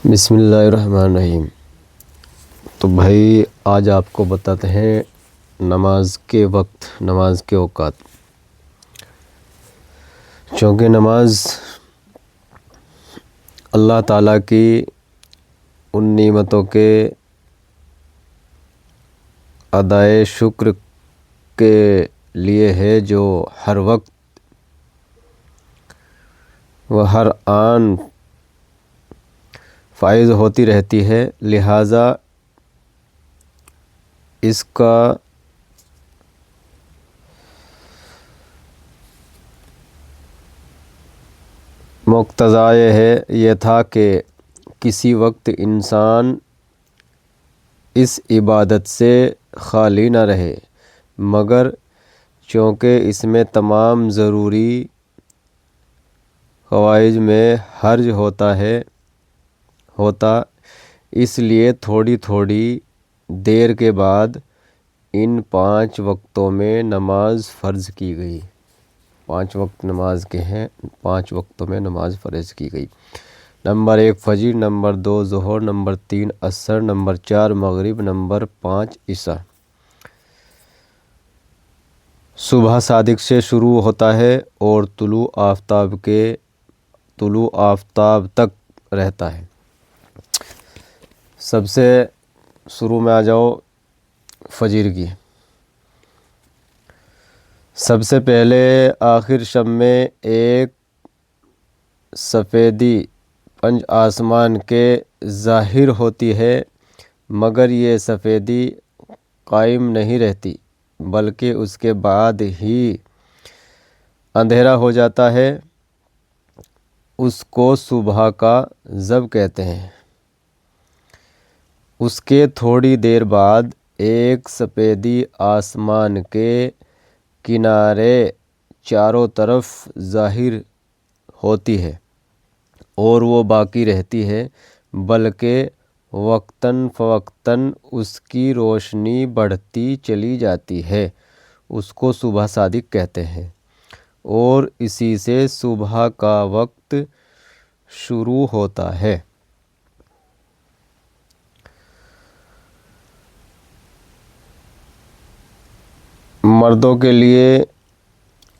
بسم اللہ الرحمن الرحیم۔ تو بھائی آج آپ کو بتاتے ہیں نماز کے وقت، نماز کے اوقات۔ چونکہ نماز اللہ تعالیٰ کی ان نعمتوں کے ادائے شکر کے لیے ہے جو ہر وقت و ہر آن فائز ہوتی رہتی ہے، لہٰذا اس کا مقتضا یہ تھا کہ کسی وقت انسان اس عبادت سے خالی نہ رہے، مگر چونکہ اس میں تمام ضروری فوائد میں حرج ہوتا اس لیے تھوڑی تھوڑی دیر کے بعد ان 5 وقتوں میں نماز فرض کی گئی۔ 5 وقت نماز کے ہیں، 5 وقتوں میں نماز فرض کی گئی۔ نمبر 1 فجر، نمبر 2 ظہر، نمبر 3 عصر، نمبر 4 مغرب، نمبر 5 عشاء۔ صبح صادق سے شروع ہوتا ہے اور طلوع آفتاب تک رہتا ہے۔ سب سے شروع میں آ جاؤ فجر کی۔ سب سے پہلے آخر شب میں ایک سفیدی پنج آسمان کے ظاہر ہوتی ہے، مگر یہ سفیدی قائم نہیں رہتی، بلکہ اس کے بعد ہی اندھیرا ہو جاتا ہے۔ اس کو صبح کا ضب کہتے ہیں۔ اس کے تھوڑی دیر بعد ایک سفیدی آسمان کے کنارے چاروں طرف ظاہر ہوتی ہے اور وہ باقی رہتی ہے، بلکہ وقتاً فوقتاً اس کی روشنی بڑھتی چلی جاتی ہے۔ اس کو صبح صادق کہتے ہیں اور اسی سے صبح کا وقت شروع ہوتا ہے۔ مردوں کے لیے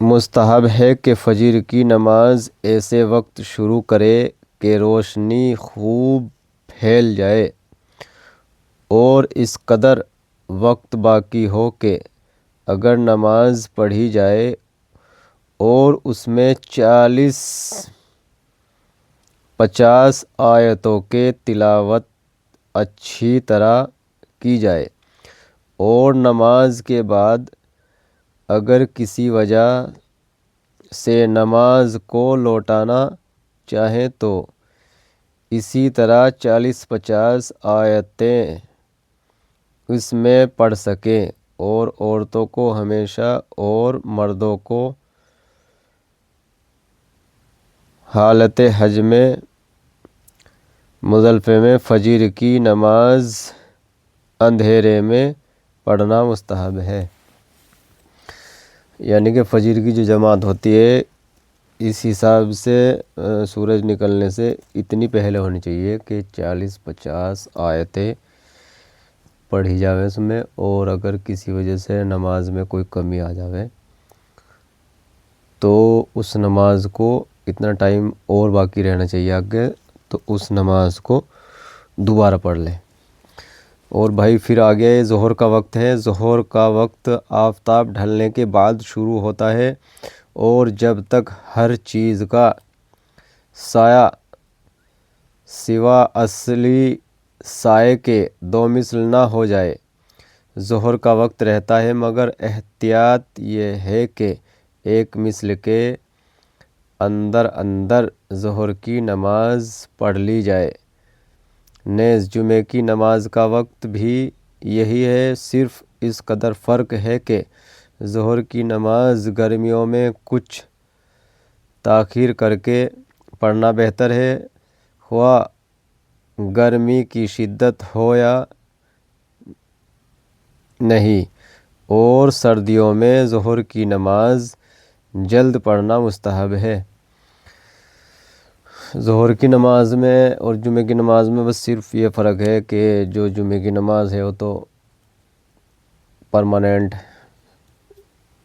مستحب ہے کہ فجر کی نماز ایسے وقت شروع کرے کہ روشنی خوب پھیل جائے اور اس قدر وقت باقی ہو کہ اگر نماز پڑھی جائے اور اس میں 40-50 آیتوں کے تلاوت اچھی طرح کی جائے اور نماز کے بعد اگر کسی وجہ سے نماز کو لوٹانا چاہیں تو اسی طرح 40-50 آیتیں اس میں پڑھ سکیں، اور عورتوں کو ہمیشہ اور مردوں کو حالت حج میں مزدلفہ میں فجر کی نماز اندھیرے میں پڑھنا مستحب ہے۔ یعنی کہ فجر کی جو جماعت ہوتی ہے اس حساب سے سورج نکلنے سے اتنی پہلے ہونی چاہیے کہ 40-50 آیتیں پڑھی جاوے اس میں، اور اگر کسی وجہ سے نماز میں کوئی کمی آ جاوے تو اس نماز کو اتنا ٹائم اور باقی رہنا چاہیے آگے، تو اس نماز کو دوبارہ پڑھ لیں۔ اور بھائی پھر آگے ظہر کا وقت ہے۔ ظہر کا وقت آفتاب ڈھلنے کے بعد شروع ہوتا ہے اور جب تک ہر چیز کا سایہ سوا اصلی سائے کے 2 مثل نہ ہو جائے ظہر کا وقت رہتا ہے، مگر احتیاط یہ ہے کہ 1 مثل کے اندر ظہر کی نماز پڑھ لی جائے۔ نیز جمعے کی نماز کا وقت بھی یہی ہے، صرف اس قدر فرق ہے کہ ظہر کی نماز گرمیوں میں کچھ تاخیر کر کے پڑھنا بہتر ہے، خواہ گرمی کی شدت ہو یا نہیں، اور سردیوں میں ظہر کی نماز جلد پڑھنا مستحب ہے۔ ظہر کی نماز میں اور جمعے کی نماز میں بس صرف یہ فرق ہے کہ جو جمعے کی نماز ہے وہ تو پرماننٹ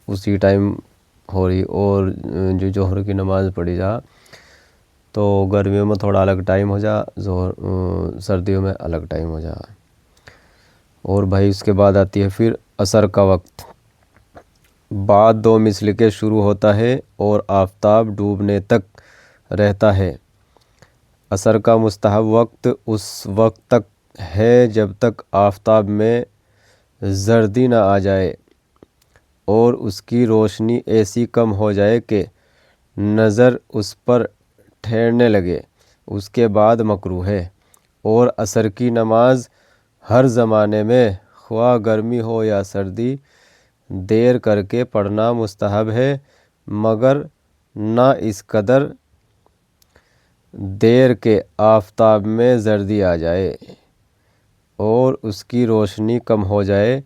اسی ٹائم ہو رہی، اور جو ظہر کی نماز پڑھی جا تو گرمیوں میں تھوڑا الگ ٹائم ہو جا، سردیوں میں الگ ٹائم ہو جا۔ اور بھائی اس کے بعد آتی ہے پھر عصر کا وقت۔ بعد 2 مثل کے شروع ہوتا ہے اور آفتاب ڈوبنے تک رہتا ہے۔ عصر کا مستحب وقت اس وقت تک ہے جب تک آفتاب میں زردی نہ آ جائے اور اس کی روشنی ایسی کم ہو جائے کہ نظر اس پر ٹھہرنے لگے، اس کے بعد مکروہ ہے۔ اور عصر کی نماز ہر زمانے میں خواہ گرمی ہو یا سردی دیر کر کے پڑھنا مستحب ہے، مگر نہ اس قدر دیر کہ آفتاب میں زردی آ جائے اور اس کی روشنی کم ہو جائے۔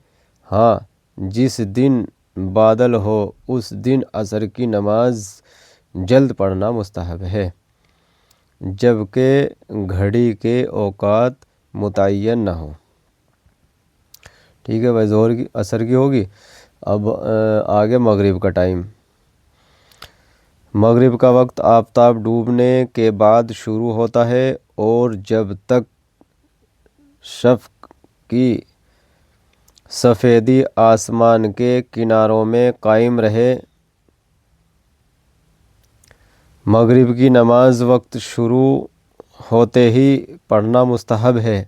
ہاں، جس دن بادل ہو اس دن عصر کی نماز جلد پڑھنا مستحب ہے، جبکہ گھڑی کے اوقات متعین نہ ہو۔ ٹھیک ہے بھائی، ظہر کی عصر کی ہوگی۔ اب آگے مغرب کا ٹائم۔ مغرب کا وقت آفتاب ڈوبنے کے بعد شروع ہوتا ہے اور جب تک شفق کی سفیدی آسمان کے کناروں میں قائم رہے۔ مغرب کی نماز وقت شروع ہوتے ہی پڑھنا مستحب ہے،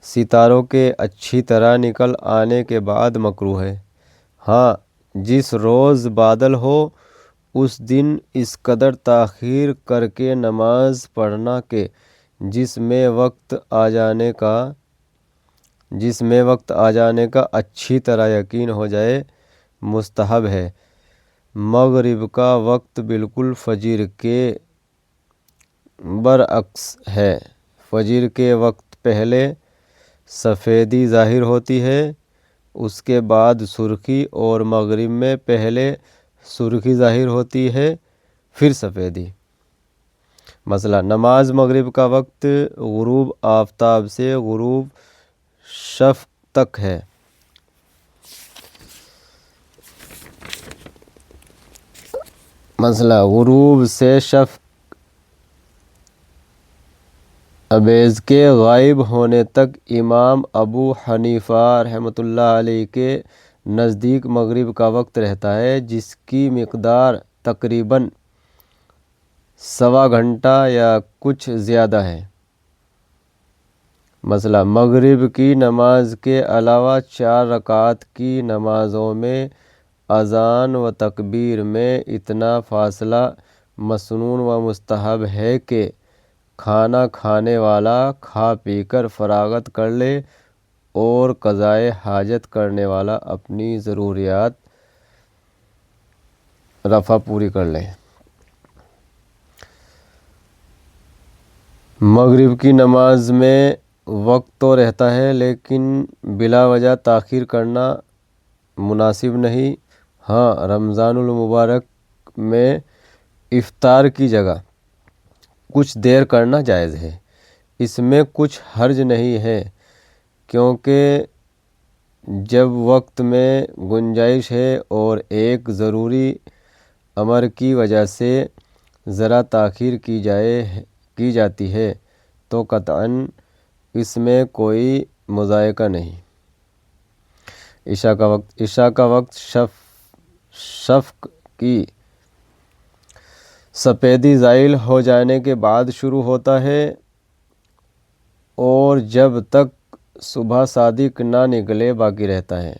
ستاروں کے اچھی طرح نکل آنے کے بعد مکروہ ہے۔ ہاں، جس روز بادل ہو اس دن اس قدر تاخیر کر کے نماز پڑھنا کہ جس میں وقت آ جانے کا اچھی طرح یقین ہو جائے، مستحب ہے۔ مغرب کا وقت بالکل فجر کے برعکس ہے۔ فجر کے وقت پہلے سفیدی ظاہر ہوتی ہے، اس کے بعد سرخی، اور مغرب میں پہلے سرخی ظاہر ہوتی ہے پھر سفیدی۔ مثلا نماز مغرب کا وقت غروب آفتاب سے غروب شفق تک ہے۔ مثلا غروب سے شفق ابیض کے غائب ہونے تک امام ابو حنیفہ رحمۃ اللہ علیہ کے نزدیک مغرب کا وقت رہتا ہے، جس کی مقدار تقریباً 1.25 گھنٹہ یا کچھ زیادہ ہے۔ مثلا مغرب کی نماز کے علاوہ 4 رکعت کی نمازوں میں اذان و تکبیر میں اتنا فاصلہ مسنون و مستحب ہے کہ کھانا کھانے والا کھا پی کر فراغت کر لے اور قضائے حاجت کرنے والا اپنی ضروریات رفع پوری کر لے۔ مغرب کی نماز میں وقت تو رہتا ہے لیکن بلا وجہ تاخیر کرنا مناسب نہیں۔ ہاں، رمضان المبارک میں افطار کی جگہ کچھ دیر کرنا جائز ہے، اس میں کچھ حرج نہیں ہے، کیونکہ جب وقت میں گنجائش ہے اور ایک ضروری امر کی وجہ سے ذرا تاخیر کی جاتی ہے تو قطعاً اس میں کوئی مضائقہ نہیں۔ عشاء کا وقت شفق کی سفیدی زائل ہو جانے کے بعد شروع ہوتا ہے اور جب تک صبح صادق نہ نکلے باقی رہتا ہے۔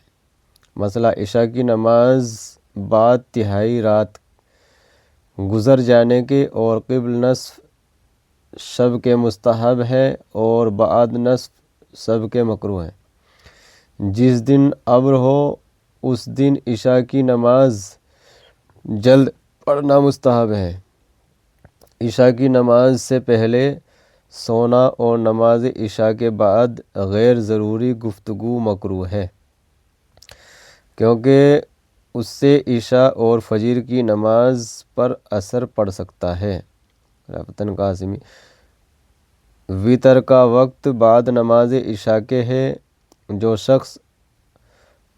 مثلا عشاء کی نماز بعد تہائی رات گزر جانے کے اور قبل نصف شب کے مستحب ہے اور بعد نصف شب کے مکروہ ہے۔ جس دن ابر ہو اس دن عشاء کی نماز جلد پڑھنا مستحب ہے۔ عشاء کی نماز سے پہلے سونا اور نماز عشاء کے بعد غیر ضروری گفتگو مکروہ ہے، کیونکہ اس سے عشاء اور فجر کی نماز پر اثر پڑ سکتا ہے۔ رفتن قاسمی، وطر کا وقت بعد نماز عشاء کے ہے، جو شخص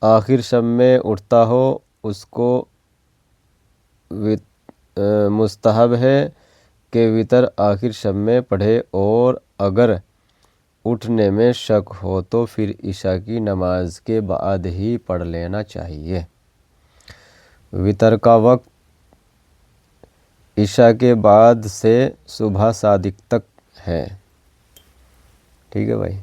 آخر شب میں اٹھتا ہو اس کو مستحب ہے کہ وطر آخر شب میں پڑھے، اور اگر اٹھنے میں شک ہو تو پھر عشاء کی نماز کے بعد ہی پڑھ لینا چاہیے۔ وطر کا وقت عشاء کے بعد سے صبح صادق تک ہے۔ ٹھیک ہے بھائی۔